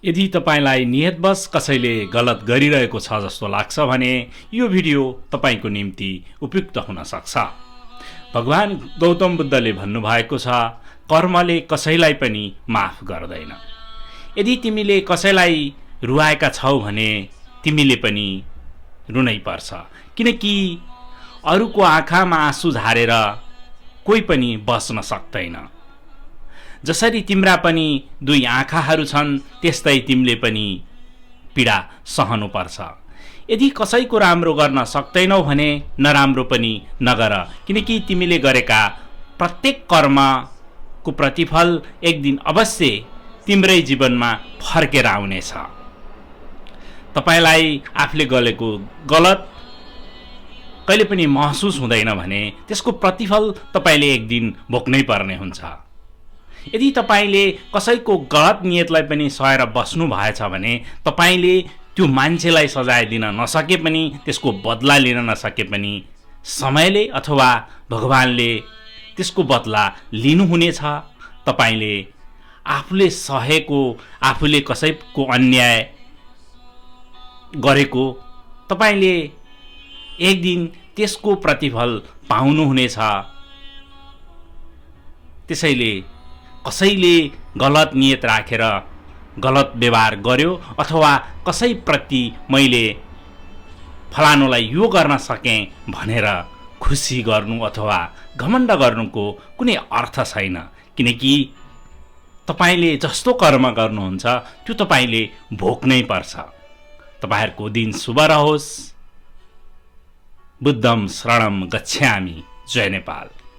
यदि तपाईलाई नियतवश कसैले गलत गरिरहेको छ जस्तो लाग्छ भने यो भिडियो तपाईको निम्ति उपयुक्त हुन सक्छ। भगवान गौतम बुद्धले भन्नुभएको छ, कर्मले कसैलाई पनि माफ गर्दैन। यदि तिमीले कसैलाई रुवाएका छौ भने तिमीले पनि रुनै पर्छ, किनकि अरूको आँखामा आँसु झारेर कोही पनि बस्न सक्दैन। जसरी तिम्रा पनि दुई आँखाहरू छन् त्यस्तै तिमीले पनि पीडा सहनुपर्छ। यदि कसैको राम्रो गर्न सक्दैनौ भने नराम्रो पनि नगर, किनकि तिमीले गरेका प्रत्येक कर्मको प्रतिफल एक दिन अवश्य तिम्रै जीवनमा फर्केर आउनेछ। तपाईलाई आफूले गरेको गलत कहिले पनि महसुस हुँदैन भने त्यसको प्रतिफल तपाईले एक दिन भोग्नै पर्ने हुन्छ। यदि तपाईले कसैको गलत नियतलाई पनि सहेर बस्नु भएछ भने तपाईले त्यो मान्छेलाई सजाय दिन नसके पनि, त्यसको बदला लिन नसके पनि समयले अथवा भगवानले त्यसको बदला लिनुहुनेछ। तपाईले आफूले सहेको, आफूले कसैको अन्याय गरेको तपाईले एक दिन त्यसको प्रतिफल पाउनुहुनेछ। त्यसैले कसैले गलत नियत राखेर गलत व्यवहार गर्यो अथवा कसैप्रति मैले फलानुलाई यो गर्न सकेँ भनेर खुसी गर्नु अथवा घमण्ड गर्नुको कुनै अर्थ छैन, किनकि तपाईले जस्तो कर्म गर्नुहुन्छ त्यो तपाईले भोग्नै पर्छ। तपाईहरुको दिन शुभ रहोस्। बुद्धं शरणं गच्छामि। जय नेपाल।